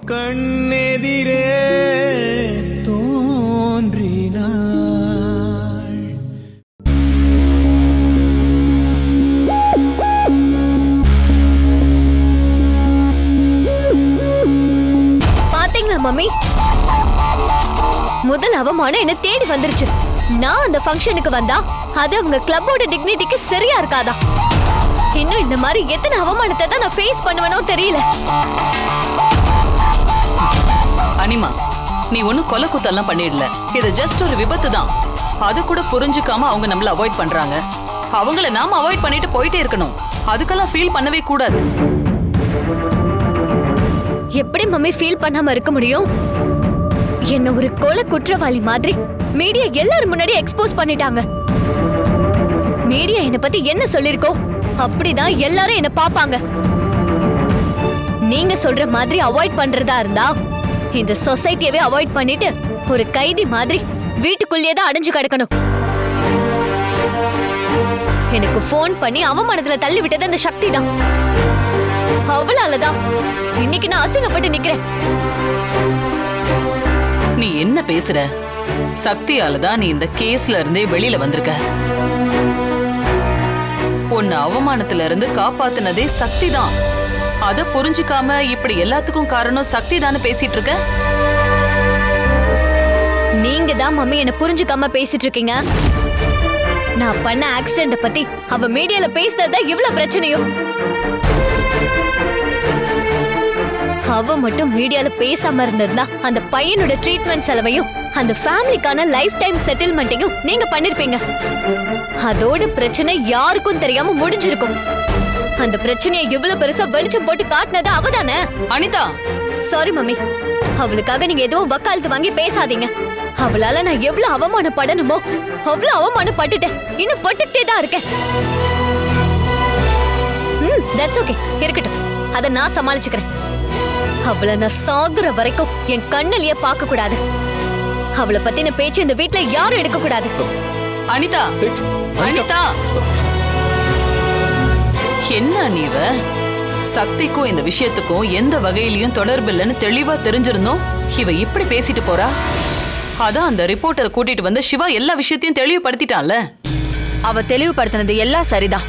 கண்ணெதிரே தோன்றினாள். பாத்தீங்களா மம்மி, முதல் அவமானம் என்ன தேடி வந்துருச்சு. நான் அந்த ஃபங்க்ஷனுக்கு வந்தா அது அவங்க கிளப்போட டிக்னிட்டிக்கு சரியா இருக்காதா? இன்னும் இந்த மாதிரி எத்தனை அவமானத்தை தான் நான் ஃபேஸ் பண்ணுவேனோ தெரியல. அனிமா, நீ ஒன்னும் கொலை குத்தெல்லாம் பண்ணிடல. இது ஜஸ்ட் ஒரு விபத்து தான். அது கூட புரிஞ்சுக்காம அவங்க நம்மள அவாய்ட் பண்றாங்க. அவங்கள நாம அவாய்ட் பண்ணிட்டு போயிட்டே இருக்கணும். அதுக்கெல்லாம் ஃபீல் பண்ணவே கூடாது. எப்படி மம்மி ஃபீல் பண்ணாம இருக்க முடியும்? என்ன ஒரு கொலை குற்றவாளி மாதிரி மீடியா எல்லாரும் முன்னாடி எக்ஸ்போஸ் பண்ணிட்டாங்க. மீடியா என்ன பத்தி என்ன சொல்லிருக்கோ அப்படிதான் எல்லாரும் என்ன பாப்பாங்க. நீங்க சொல்ற மாதிரி அவாய்ட் பண்றதா இருந்தா இந்த சொசைட்டியவே அவாய்ட் பண்ணிட்டு ஒரு கைதி மாதிரி வீட்டுக்குள்ளேயே தான் அடைஞ்சு கிடக்கணும். எனக்கு போன் பண்ணி அவமானத்துல தள்ளி விட்டது அந்த சக்தி தான். அவளாலதான் இன்னைக்கு நான் அசிங்கப்பட்டு நிக்கிறேன். நீ என்ன பேசுற? சக்தியாலதான் நீ இந்த கேஸ்ல இருந்தே வெளியில வந்திருக்க. உன்னை அவமானத்துல இருந்து காப்பாத்துனதே சக்தி தான். அத புரிஞ்சுக்காம இப்படி எல்லாத்துக்கும் காரணம் சக்தி தானே பேசிட்டு இருக்க. நீங்க தான் மம்மி என்ன புரிஞ்சுக்காம பேசிட்டு இருக்கீங்க. நான் பண்ண ஆக்சிடென்ட் பத்தி அவ மீடியால பேசுறதா இவ்வளவு பிரச்சனையோ? அவ மட்டும் மீடியால பேசாம இருந்திருந்தா அந்த பையனோட ட்ரீட்மெண்ட் செலவையும் அந்த ஃபேமிலிக்கான லைஃப் டைம் செட்டில்மெண்ட்டையும் நீங்க பண்ணிருப்பீங்க. அதோட பிரச்சனை யாருக்கும் தெரியாம முடிஞ்சிருக்கும். அந்த பிரச்சனையை இவ்வளவு பெருசா வெளிச்சம் போட்டு காட்டினது அவதானே. அனிதா, சாரி மம்மி, அவளுக்காக நீங்க எதுவும் வக்காலத்து வாங்கி பேசாதீங்க. அவளால நான் எவ்வளவு அவமானப்படணுமோ அவ்வளவு அவமானப்பட்டுட்டேன். இன்னும் பட்டுட்டே தான் இருக்கேன். தட்ஸ் ஓகே, இருக்கட்டும். அத நான் சமாளிச்சுக்கிறேன். அவளை நான் சாகுற வரைக்கும் என் கண்ணிலேயே பார்க்க கூடாது. அவளை பத்தின பேச்சு இந்த வீட்டுல யாரும் எடுக்க கூடாது. அனிதா, அனிதா, என்ன நீவ? சக்திக்கும் இந்த விஷயத்துக்கும் எந்த வகையிலயும் தொடர்பு இல்லைன்னு தெளிவா தெரிஞ்சிருந்தோம். இவ இப்படி பேசிட்டு போறா. அதான் அந்த ரிப்போர்ட்டை கூட்டிட்டு வந்து சிவா எல்லா விஷயத்தையும் தெளிவுபடுத்திட்டான்ல. அவ தெளிவுபடுத்தினது எல்லாம் சரிதான்.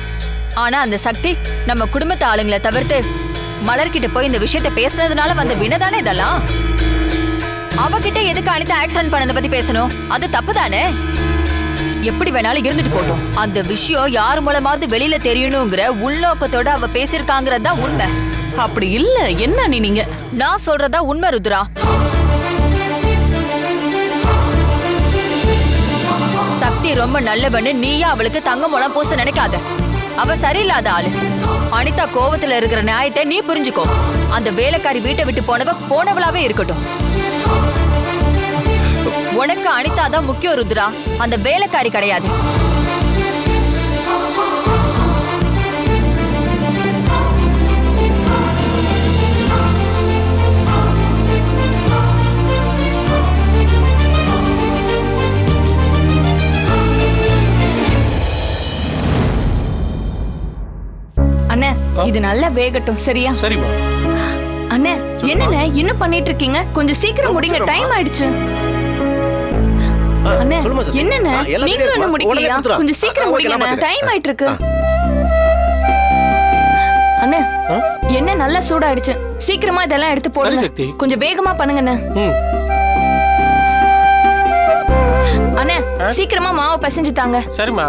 ஆனா அந்த சக்தி நம்ம குடும்பத்து ஆளுங்களை தவிர்த்து மலர்கிட்ட போய் இந்த விஷயத்த பேசுனதுனால வந்த வினதானே இதெல்லாம். அவகிட்ட எதுக்கு அனிதா ஆக்சிடென்ட் பண்ணதை பத்தி பேசணும்? அது தப்பு தானே. எப்படி வேணாலும் இருந்துட்டு போட்டோம். அந்த விஷயம் யார் மூலமாவது வெளியில தெரியணுங்கிற உள்நோக்கத்தோட அவ பேசிருக்காங்கிறது தான் உண்மை. அப்படி இல்ல. என்ன நீங்க? நான் சொல்றதா உண்மை ருத்ரா. சக்தி ரொம்ப நல்லவன்னு நீயா அவளுக்கு தங்க மூலம் பூச நினைக்காத. அவ சரியில்லாத ஆளு. அனிதா கோவத்துல இருக்கிற நியாயத்தை நீ புரிஞ்சுக்கோ. அந்த வேலைக்காரி வீட்டை விட்டு போனவளாவே இருக்கட்டும். உனக்கு அனிதா தான் முக்கியம் ருத்ரா, அந்த வேலைக்காரி கிடையாது. அண்ணே, இது நல்லா வேகட்டும். சரியா? சரிம்மா. அண்ணே, என்னண்ணே இன்னும் பண்ணிட்டு இருக்கீங்க? கொஞ்சம் சீக்கிரம் முடிங்க, டைம் ஆயிடுச்சு. அண்ணே, என்னண்ணே நீங்களும் இன்னும் முடிக்கலையா? கொஞ்சம் சீக்கிரம் முடிங்க, டைம் ஆயிட்டு இருக்கு. அண்ணே, என்ன நல்லா சூடாயிடுச்சு. சீக்கிரமா இதெல்லாம் எடுத்து போடுங்க. கொஞ்சம் வேகமா பண்ணுங்கண்ணே. அண்ணே, சீக்கிரமா மாவை பிசைஞ்சு தாங்க. சரிம்மா.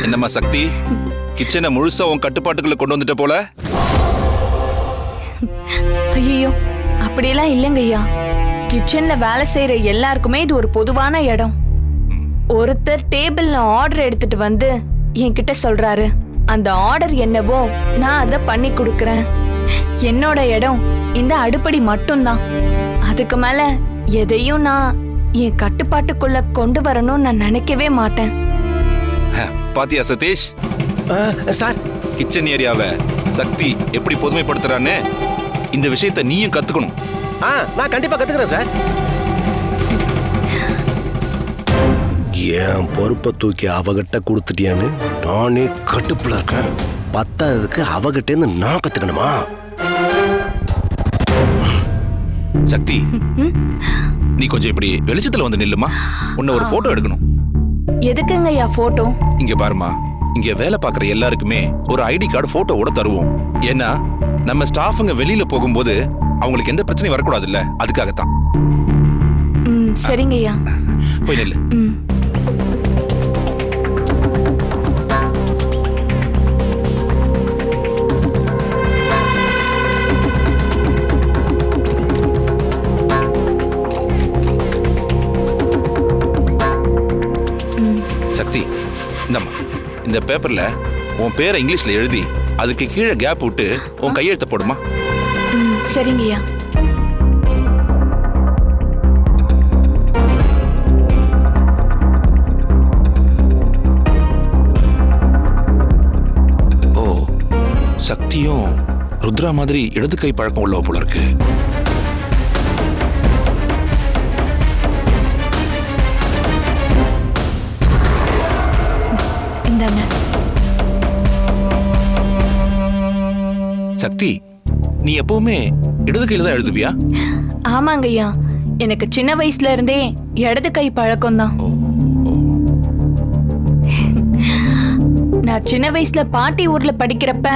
என்னம்மா சக்தி, கிச்சனை முழுசா உன் கட்டுப்பாட்டுக்குள்ள கொண்டு வந்துட்ட போல. ஐயோ, அப்படியெல்லாம் இல்லைங்க ஐயா. கிச்சன்ல வேலை செய்யற எல்லாருக்குமே இது ஒரு பொதுவான இடம். ஒருத்தர் டேபிள்ல ஆர்டர் எடுத்துட்டு வந்து என்கிட்ட சொல்றாரு, அந்த ஆர்டர் என்னவோ நான் அதை பண்ணி கொடுக்கறேன். என்னோட இடம் இந்த அடுப்படி மட்டும்தான். அதுக்கு மேல எதையும் நான் என் கட்டுப்பாட்டுக்குள்ள கொண்டு வரணும்னு நான் நினைக்கவே மாட்டேன். பாத்தியா சதீஷ் சார், கிச்சன் ஏரியாவை சக்தி எப்படி பொதுமைப்படுத்துறான்னு இந்த விஷயத்தை நீயும் கத்துக்கணும். நான் கண்டிப்பா கத்துக்கிறேன் சார். என் பொறுப்பை தூக்கி அவகிட்ட கொடுத்துட்டியான்னு நானே கட்டுப்புல இருக்கேன். பத்தாததுக்கு அவகிட்டேருந்து நான் கத்துக்கணுமா? சக்தி, நீ கொஞ்சம் இப்படி வெளிச்சத்துல வந்து நில்லுமா. உன்னை ஒரு போட்டோ எடுக்கணும். எதுக்குங்க ஐயா போட்டோ? இங்க பாருமா, இங்க வேலை பார்க்குற எல்லாருக்குமே ஒரு ஐடி கார்டு போட்டோவோட தருவோம். ஏன்னா நம்ம ஸ்டாஃபுங்க வெளியில போகும்போது அவங்களுக்கு எந்த பிரச்சனையும் வரக்கூடாதுல்ல, அதுக்காகத்தான். சரிங்க ஐயா. போய் நில்லு. சக்தி, இந்தம்மா, இந்த பேப்பர்ல உன் பேரை இங்கிலீஷ்ல எழுதி அதுக்கு கீழே கேப் விட்டு உன் கையெழுத்த போடுமா. சரிங்க ஐயா. ஓ, சக்தியும் ருத்ரா மாதிரி இடது கை பழக்கம் உள்ளவ போல இருக்கு. இந்தாங்க. சக்தி, நீ எப்பவுமே இடது கையில தான் எழுதுவியா? ஆமாங்க ஐயா, எனக்கு சின்ன வயசுல இருந்தே இடது கை பழக்கம் தான். நான் சின்ன வயசுல பாட்டி ஊர்ல படிக்கிறப்ப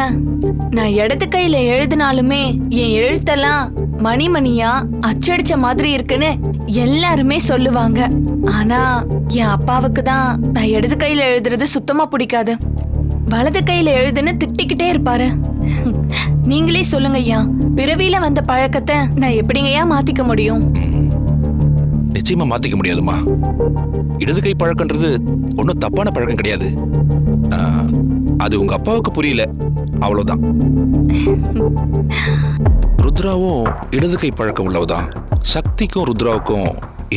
நான் இடது கையில எழுதினாலுமே என் எழுத்தெல்லாம் மணிமணியா அச்சடிச்ச மாதிரி இருக்குன்னு எல்லாருமே சொல்லுவாங்க. ஆனா என் அப்பாவுக்கு தான் நான் இடது கையில எழுதுறது சுத்தமா பிடிக்காது. வலது கையில எழுதுன்னு திட்டிக்கிட்டே இருப்பாரு. நீங்களே சொல்லுங்க ஐயா, பிறவியில வந்த பழக்கத்தை நான் எப்படிங்கய்யா மாத்திக்க முடியும்? நிச்சயமா மாத்திக்க முடியாதுமா. இடது கை பழக்கம்ன்றது ஒன்னும் தப்பான பழக்கம் கிடையாது. அது உங்க அப்பாவுக்கு புரியல, அவ்வளவுதான். ருத்ராவும் இடது கை பழக்கம் உள்ளவதான். சக்திக்கும் ருத்ராவுக்கும்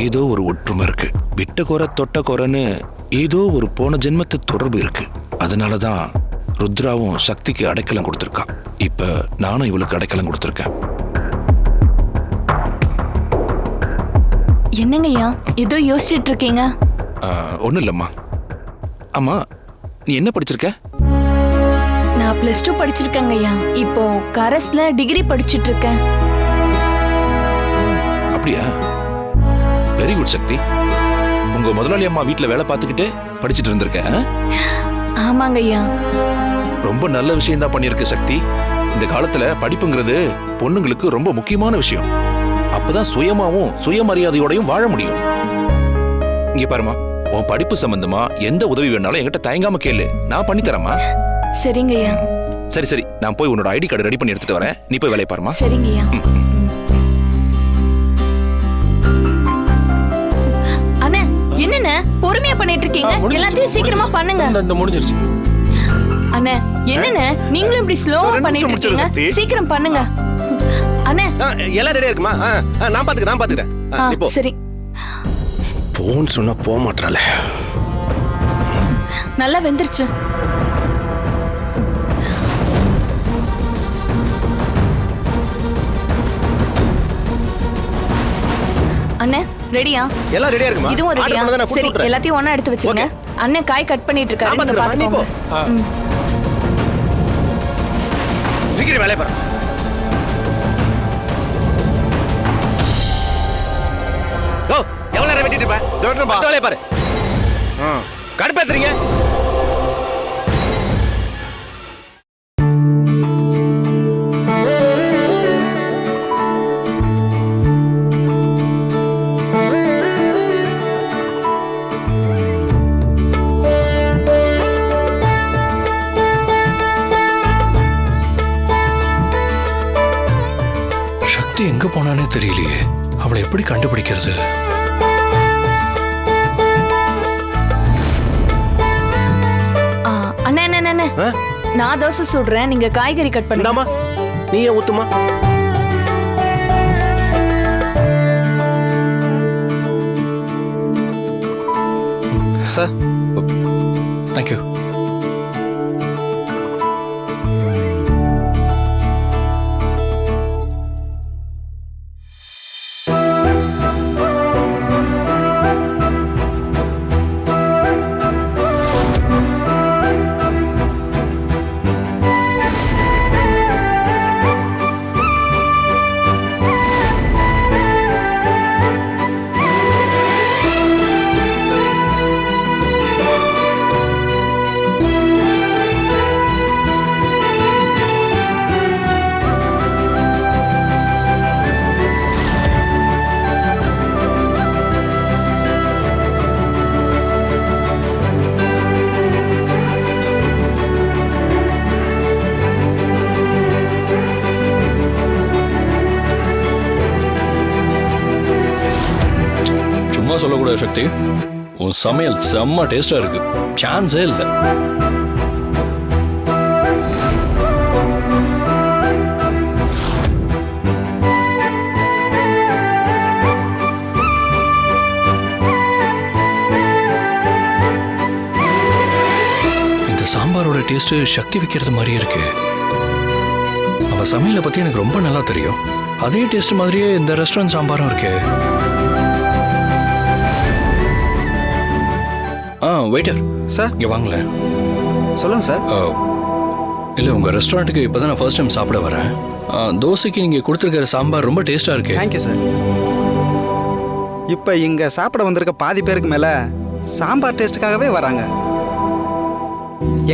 ஏதோ ஒரு ஒற்றுமை இருக்கு. விட்ட கோர தொட்ட கோரன்னு ஏதோ ஒரு போன ஜென்மத்து தொடர்பு இருக்கு. அதனாலதான் ருத்ராவும் சக்திக்கு அடைக்கலம் கொடுத்திருக்கா. இப்ப நானும் இவளுக்கு அடைக்கலம் கொடுத்திருக்கேன். என்னங்கய்யா ஏதோ யோசிச்சுட்டு இருக்கீங்க? ஒண்ணும் இல்லம்மா. அம்மா, நீ என்ன படிச்சிருக்க? நான் +2 படிச்சிருக்கேங்க ஐயா. இப்போ கரஸ்ல டிகிரி படிச்சிட்டு இருக்கேன். அப்படியா? வெரி குட் சக்தி. உங்க முதலாளி அம்மா வீட்டுல வேலை பார்த்துக்கிட்டே படிச்சுட்டு இருந்திருக்க. ஆமாங்க ஐயா. ரொம்ப நல்ல விஷயம் தான் பண்ணிருக்க சக்தி. இந்த காலத்துல படிப்புங்கிறது பொண்ணுங்களுக்கு ரொம்ப முக்கியமான விஷயம். அப்பதான் சுயமாவும் சுயமரியாதையோடையும் வாழ முடியும். இங்க பாருமா, உன் படிப்பு சம்பந்தமா எந்த உதவி வேணாலும் என்கிட்ட தயங்காம கேளு, நான் பண்ணி தரேம்மா. சரிங்க ஐயா. சரி சரி, நான் போய் உன்னோட ஐடி கார்டு ரெடி பண்ணி எடுத்துட்டு வரேன். நீ போய் வேலையை பாருமா. சரிங்க ஐயா. அண்ணே, என்னண்ணே பொறுமையா பண்ணிட்டு இருக்கீங்க? எல்லாத்தையும் சீக்கிரமா பண்ணுங்க. இந்த முடிஞ்சிருச்சு. அண்ணே, என்னண்ணே நீங்களும் இப்படி ஸ்லோவா பண்ணிட்டு இருக்கீங்க? சீக்கிரம் பண்ணுங்க அண்ணே. எல்லாம் ரெடியா இருக்குமா? நான் பாத்துக்கிறேன். நீ போ. சரி. போன்னு சொன்னா போக மாட்டாள. நல்லா வெந்துருச்சு. அண்ணே, ரெடியா? எல்லாம் ரெடியா இருக்குமா? இதுவும் ரெடியா? சரி, எல்லாத்தையும் ஒண்ணா எடுத்து வச்சிருங்க. அண்ணே காய் கட் பண்ணிட்டு இருக்காரு, நீங்க பாத்துக்கோங்க. சீக்கிரம் வேலைய பாரு. ஓ, எவ்வளவு நேரம் வெட்டிட்டு இருப்ப? டாக்டர் பா, வேலைய பாரு. கடுப்பேத்துறீங்க. எங்க போனானே தெரியலையே. அவளை எப்படி கண்டுபிடிக்கிறது? அண்ணே, நான் தோசை சுடுறேன், நீங்க காய்கறி கட் பண்ணுங்க. நீ ஏன் ஊத்துமா? Sir, thank you. சும்மா சொல்லக்கூடாது சக்தி. உன் சமையல் செம்ம டேஸ்டா இருக்கு, சான்ஸே இல்லை. இந்த சாம்பாரோட டேஸ்ட் சக்தி வைக்கிறது மாதிரியே இருக்கு. அவ சமையலை பத்தி எனக்கு ரொம்ப நல்லா தெரியும். அதே டேஸ்ட் மாதிரியே இந்த ரெஸ்டாரண்ட் சாம்பாரும் இருக்கு. வெயிட்டர் சார், இங்கே வாங்களேன். சொல்லுங்கள் சார். இல்லை, உங்கள் ரெஸ்டாரண்ட்டுக்கு இப்போ தான் நான் ஃபர்ஸ்ட் டைம் சாப்பிட வரேன். தோசைக்கு நீங்கள் கொடுத்துருக்கிற சாம்பார் ரொம்ப டேஸ்ட்டாக இருக்கு. Thank you sir. இப்போ இங்கே சாப்பிட வந்திருக்க பாதி பேருக்கு மேலே சாம்பார் டேஸ்ட்டுக்காகவே வராங்க.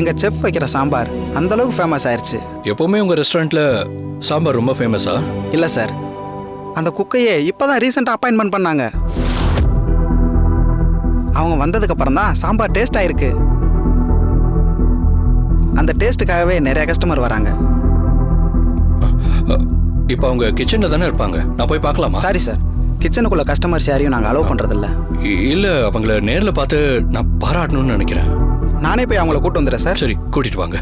எங்கள் செஃப் வைக்கிற சாம்பார் அந்தளவுக்கு ஃபேமஸ் ஆயிடுச்சு. எப்போவுமே உங்கள் ரெஸ்டாரண்ட்டில் சாம்பார் ரொம்ப ஃபேமஸா? இல்லை சார், அந்த குக்கையே இப்போ தான் ரீசெண்டாக அப்பாயின்மெண்ட் பண்ணாங்க. அவங்க வந்ததுக்கப்புறம் தான் சாம்பார் டேஸ்ட் ஆயிருக்கு. அந்த டேஸ்ட்டுக்காகவே நிறைய கஸ்டமர் வராங்க. இப்போ அவங்க கிச்சனில் தானே இருப்பாங்க, நான் போய் பார்க்கலாமா? சாரி சார், கிச்சனுக்குள்ள கஸ்டமர்ஸ் யாரையும் நாங்கள் அலோவ் பண்ணுறதில்ல. இல்லை, அவங்கள நேரில் பார்த்து நான் பாராட்டணும்னு நினைக்கிறேன். நானே போய் அவங்கள கூட்டு வந்துடுறேன் சார். சரி, கூட்டிட்டு வாங்க.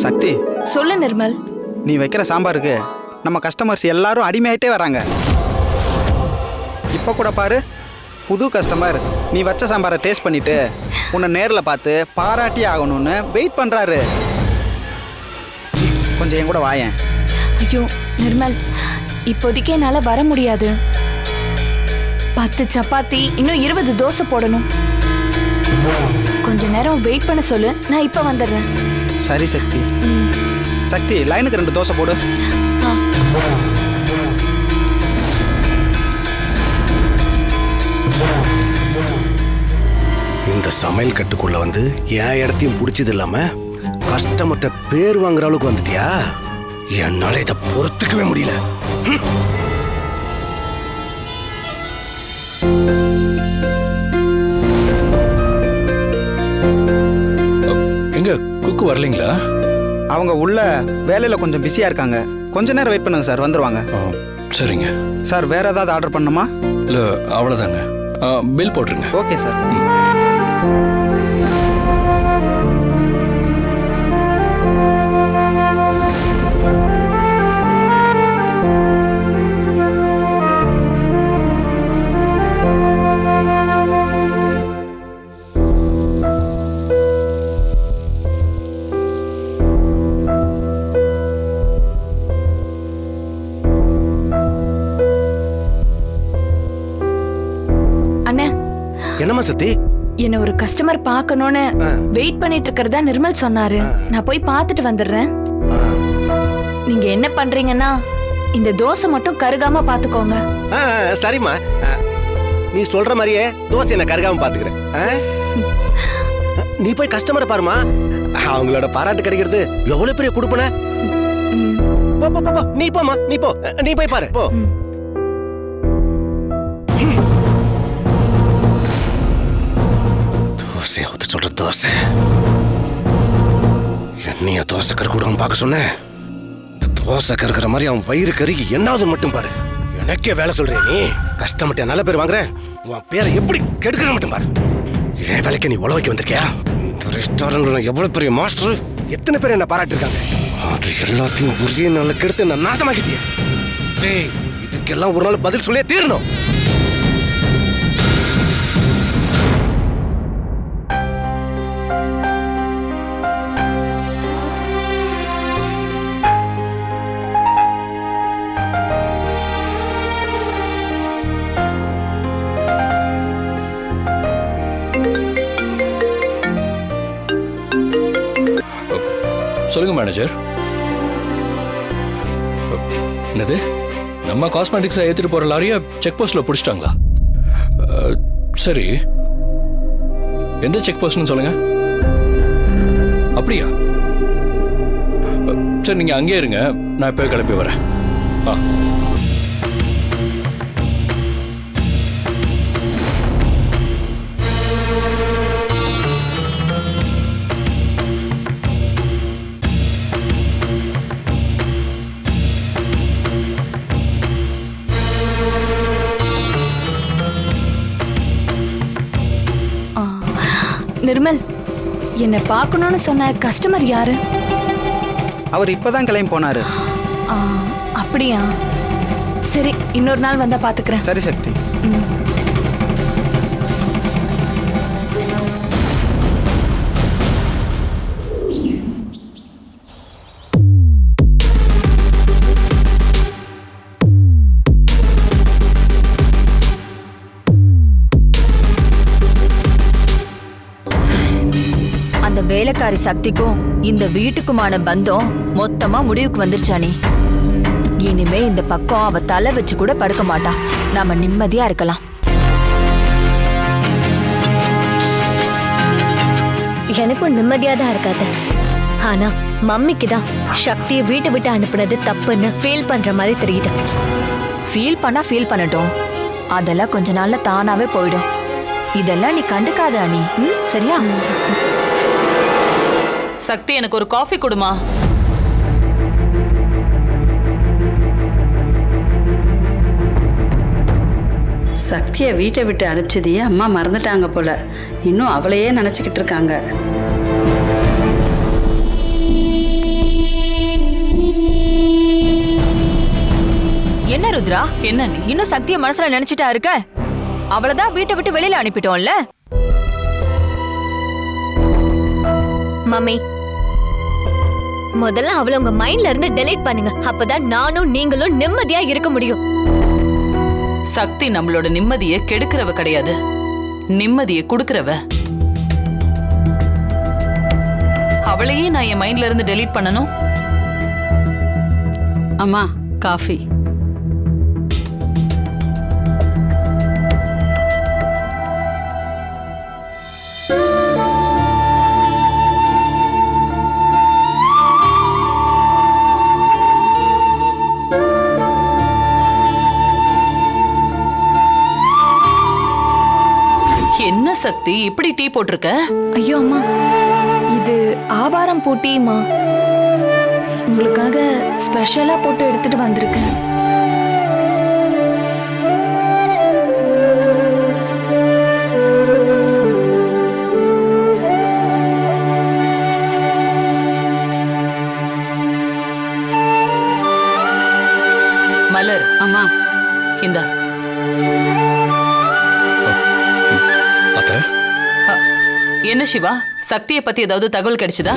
சக்தி, சொல்லு நிர்மல். நீ வைக்கிற சாம்பாருக்கு நம்ம கஸ்டமர்ஸ் எல்லாரும் அடிமையாயிட்டே வராங்க. இப்போ கூட பாரு, புது கஸ்டமர் நீ வச்ச சாம்பாரை டேஸ்ட் பண்ணிட்டு உன்னை நேரில் பார்த்து பாராட்டி ஆகணும்னு வெயிட் பண்ணுறாரு. கொஞ்சம் என் கூட வாயேன். ஐயோ நிர்மல், இப்போதைக்கு என்னால் வர முடியாது. 10 சப்பாத்தி, இன்னும் 20 தோசை போடணும். கொஞ்ச நேரம் வெயிட் பண்ண சொல்லு, நான் இப்போ வந்துடுறேன். சரி சக்தி. சக்தி, லைனுக்கு 2 தோசை போடு. இந்த சமையல் கட்டுக்குள்ள வந்து என் இடத்தையும் பிடிச்சது இல்லாம கஸ்டமர்கிட்ட பேர் வாங்குற அளவுக்கு வந்துட்டியா? என்னால இதை பொறுத்துக்கவே முடியல. எங்க குக்கு வரலீங்களா? அவங்க உள்ள வேலையில் கொஞ்சம் பிஸியாக இருக்காங்க. கொஞ்ச நேரம் வெயிட் பண்ணுங்க சார், வந்துருவாங்க. சரிங்க சார், வேற ஏதாவது ஆர்டர் பண்ணுமா? இல்லை, அவ்வளோதாங்க. பில் போட்டுருங்க. Okay sir. அண்ணே, என்னம்மா சத்தி? என்ன ஒரு கஸ்டமர் பார்க்கணும்னு வெயிட் பண்ணிட்டு இருக்கிறதா நிர்மல் சொன்னாரு. நான் போய் பார்த்துட்டு வந்துடுறேன். நீங்க என்ன பண்றீங்கன்னா இந்த தோசை மட்டும் கருகாம பாத்துக்கோங்க. சரிம்மா, நீ சொல்ற மாதிரியே தோசை என்ன கருகாம பாத்துக்கிறேன். நீ போய் கஸ்டமரை பாருமா, அவங்களோட பாராட்டு கிடைக்கிறது எவ்வளவு பெரிய கொடுப்பன. நீ போமா, நீ போ, நீ போய் பாரு போ. தோசையாவது சொல்ற தோசை, என்னைய தோசை கருக்கூடாம பார்க்க சொன்னேன். தோசை கருக்கிற மாதிரி அவன் வயிறு கருகி என்னாவது மட்டும் பாரு. எனக்கே வேலை சொல்றேன் நீ. கஷ்டப்பட்ட நல்ல பேர் வாங்குறேன், உன் பேரை எப்படி கெடுக்கிற மட்டும் பாரு. இதே வேலைக்கு நீ உழவைக்கு வந்திருக்கியா? இந்த ரெஸ்டாரண்ட்ல எவ்வளவு பெரிய மாஸ்டர், எத்தனை பேர் என்ன பாராட்டிருக்காங்க. அது எல்லாத்தையும் ஒரே நாள் கெடுத்து நான் நாசமாக்கிட்டேன். இதுக்கெல்லாம் ஒரு நாள் பதில் சொல்லியே தீரணும். சொல்லுங்க மேனேஜர். என்னது, நம்ம காஸ்மெட்டிக்ஸை ஏற்றிட்டு போகிற லாரியை செக் போஸ்ட்டில் பிடிச்சிட்டாங்களா? சரி, எந்த செக் போஸ்ட்னு சொல்லுங்க. அப்படியா? சரி, நீங்கள் அங்கேயே இருங்க, நான் இப்போ கிளம்பி வரேன். ஆ. நிர்மல், என்னை பார்க்கணும்னு சொன்ன கஸ்டமர் யாரு? அவர் இப்பதான் கிளம்பி போனாரு. ஆ, அப்படியா? சரி, இன்னொரு நாள் வந்தா பாத்துக்கிறேன். சரி சக்தி. அந்த வேலைக்காரி சக்திக்கும் இந்த வீட்டுக்குமான பந்தம் மொத்தமா முடிவுக்கு வந்துருச்சானி. இனிமே இந்த பக்கம் அவ தலை வச்சு கூட படுக்க மாட்டா. நாம நிம்மதியா இருக்கலாம். எனக்கும் நிம்மதியா தான் இருக்காது. ஆனா மம்மிக்கு தான் சக்தியை வீட்டை விட்டு அனுப்புனது தப்புன்னு ஃபீல் பண்ற மாதிரி தெரியுது. ஃபீல் பண்ணட்டும். அதெல்லாம் கொஞ்ச நாள்ல தானாவே போயிடும். இதெல்லாம் நீ கண்டுக்காத அனி, சரியா? சக்தி, எனக்கு ஒரு காஃபி கொடுமா. சக்தியை வீட்டை விட்டு அனுப்பிச்சதையே அம்மா மறந்துட்டாங்க போல. இன்னும் அவளையே நினச்சிக்கிட்டு இருக்காங்க. என்ன ருத்ரா, என்ன நீ இன்னும் சக்தியை மனசுல நினைச்சிட்டா இருக்க? அவளதான் வீட்டை விட்டு வெளியில அனுப்பிட்டோம்ல. மம்மி, முதல்ல அவளை உங்க மைண்ட்ல இருந்து டெலீட் பண்ணுங்க. அப்பதான் நானும் நீங்களும் நிம்மதியா இருக்க முடியும். சக்தி நம்மளோட நிம்மதியை கெடுக்கிறவ கிடையாது, நிம்மதியை கொடுக்கிறவ. அவளையே நான் என் மைண்ட்ல இருந்து டெலீட் பண்ணணும்? அம்மா, காஃபி. என்ன சக்தி, இப்படி டீ போட்டிருக்க? ஐயோ அம்மா, இது ஆவாரம் பூ டீமா. உங்களுக்காக ஸ்பெஷலா போட்டு எடுத்துட்டு வந்திருக்கேன். மலர், அம்மா, இந்தா. அத்தை, என்ன சிவா, சக்தியை பத்தி ஏதாவது தகவல் கிடைச்சதா?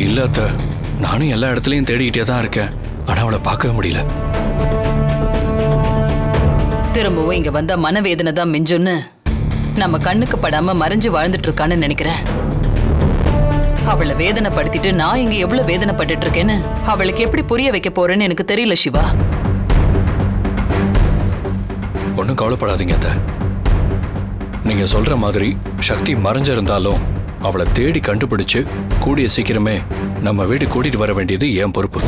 இல்ல அத்தை, நானும் எல்லா இடத்துலயும் தேடிக்கிட்டே தான் இருக்கேன். ஆனா அவளை பார்க்கவே முடியல. திரும்பவும் இங்க வந்த மனவேதனை தான் மிஞ்சுன்னு நம்ம கண்ணுக்கு படாம மறைஞ்சு வாழ்ந்துட்டு இருக்கான்னு நினைக்கிறேன். அவளை வேதனைப்படுத்திட்டு நான் இங்க எவ்வளவு வேதனைப்பட்டுட்டு இருக்கேன்னு அவளுக்கு எப்படி புரிய வைக்க போறேன்னு எனக்கு தெரியல சிவா. ஒன்றும் கவலைப்படாதீங்க அத்தை. நீங்க சொல்ற மாதிரி சக்தி மறைஞ்சிருந்தாலும் அவளை தேடி கண்டுபிடிச்சு கூடிய சீக்கிரமே நம்ம வீடு கூட்டிட்டு வர வேண்டியது என் பொறுப்பு.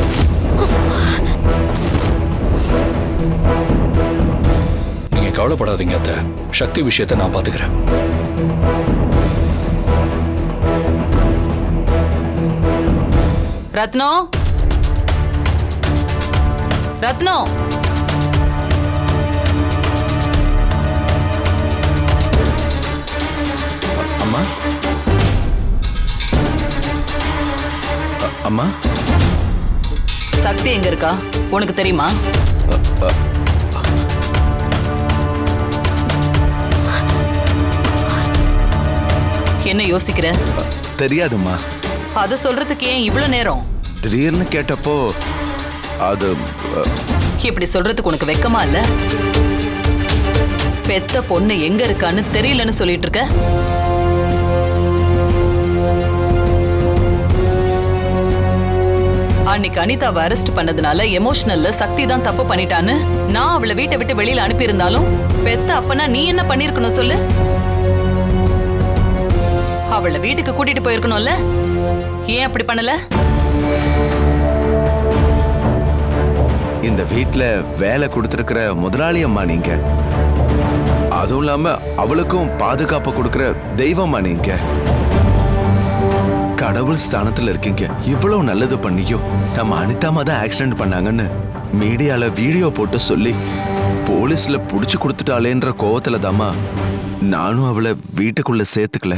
நீங்க கவலைப்படாதீங்க அத்தை, சக்தி விஷயத்தை நான் பாத்துக்கிறேன். ரத்னோ, ரத்னோ, அம்மா, அம்மா, சக்தி எங்க இருக்கா உனக்கு தெரியுமா? என்ன யோசிக்கிற? தெரியாதும்மா. அத சொல்றதுக்கு ஏன் இவ்வளவு நேரம்? திடீர்னு கேட்டப்போ அது இப்படி சொல்றதுக்கு உனக்கு வெக்கமா இல்ல? பெத்த பொண்ணு எங்க இருக்கான்னு தெரியலன்னு சொல்லிட்டு இருக்க. அன்னைக்கு அனிதாவை அரெஸ்ட் பண்ணதுனால எமோஷனல்ல சக்தி தான் தப்பு பண்ணிட்டான்னு நான் அவளை வீட்டை விட்டு வெளியில அனுப்பியிருந்தாலும் பெத்த அப்பனா நீ என்ன பண்ணிருக்கணும் சொல்லு? அவளை வீட்டுக்கு கூட்டிட்டு போயிருக்கணும்ல? ஏன் அப்படி பண்ணல? இந்த வீட்ல வேலை கொடுத்திருக்கிற முதலாளி அம்மா நீங்க. அதுவும் இல்லாம அவளுக்கும் பாதுகாப்பு கொடுக்கிற தெய்வமா நீங்க. கடவுள் ஸ்தானத்துல இருக்கீங்க. இவ்வளவு நல்லது பண்ணியும் நம்ம அனிதாமா தான் ஆக்சிடென்ட் பண்ணாங்கன்னு மீடியால வீடியோ போட்டு சொல்லி போலீஸ்ல புடிச்சு கொடுத்துட்டாளேன்ற கோவத்துல தாமா நானும் அவளை வீட்டுக்குள்ள சேர்த்துக்கல.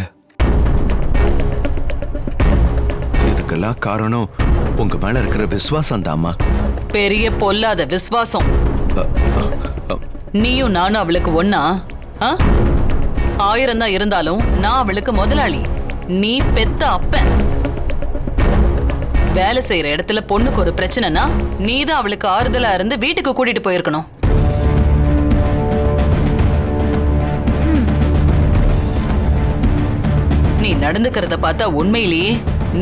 இதுக்கெல்லாம் காரணம் உங்க மேல இருக்கிற விசுவாசம் தாமா. பெரிய பொல்லாத விசுவாசம். நீயும் நானும் அவளுக்கு ஒன்னா? 1000 தான் இருந்தாலும் நான் அவளுக்கு முதலாளி, நீ பெத்த அப்ப. வேலை செய்யற இடத்துல பொண்ணுக்கு ஒரு பிரச்சனைனா நீதான் அவளுக்கு ஆறுதலா இருந்து வீட்டுக்கு கூட்டிட்டு போயிருக்கணும். நீ நடந்துக்கிறத பார்த்தா உண்மையிலேயே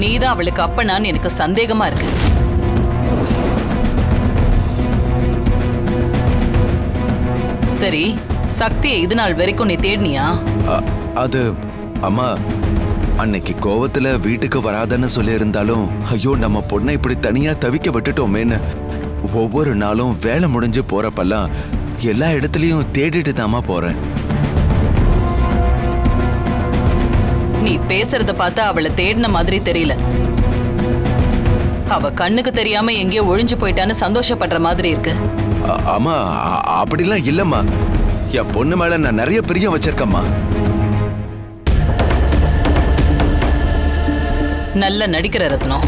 நீதான் அவளுக்கு அப்பனான்னு எனக்கு சந்தேகமா இருக்கு. சரி, சக்தியை இது நாள் வரைக்கும் நீ தேடினியா? அது அம்மா அன்னைக்கு கோவத்துல வீட்டுக்கு வராதன்னு சொல்லி இருந்தாலும் ஐயோ நம்ம பொண்ணை இப்படி தனியா தவிக்க விட்டுட்டோமேன்னு ஒவ்வொரு நாளும் வேலை முடிஞ்சு போறப்பெல்லாம் எல்லா இடத்துலயும் தேடிட்டு தாமா போறேன். நீ பேசுறத பார்த்தா அவளை தேடின மாதிரி தெரியல. அவ கண்ணுக்கு தெரியாம எங்கேயோ ஒழிஞ்சு போயிட்டான்னு சந்தோஷப்படுற மாதிரி இருக்கு. அம்மா அப்படிலாம் இல்லம்மா. என் பொண்ணு மேல நான் நிறைய பிரியம் வச்சிருக்கேம்மா. நல்ல நடிக்கிற ரத்னம்.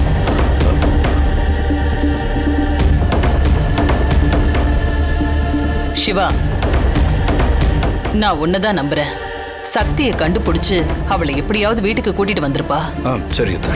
சிவா, நான் உன்னதான் நம்புறேன். சக்தியை கண்டுபிடிச்சு அவளை எப்படியாவது வீட்டுக்கு கூட்டிட்டு வந்திருப்பா. சரி அத்தை.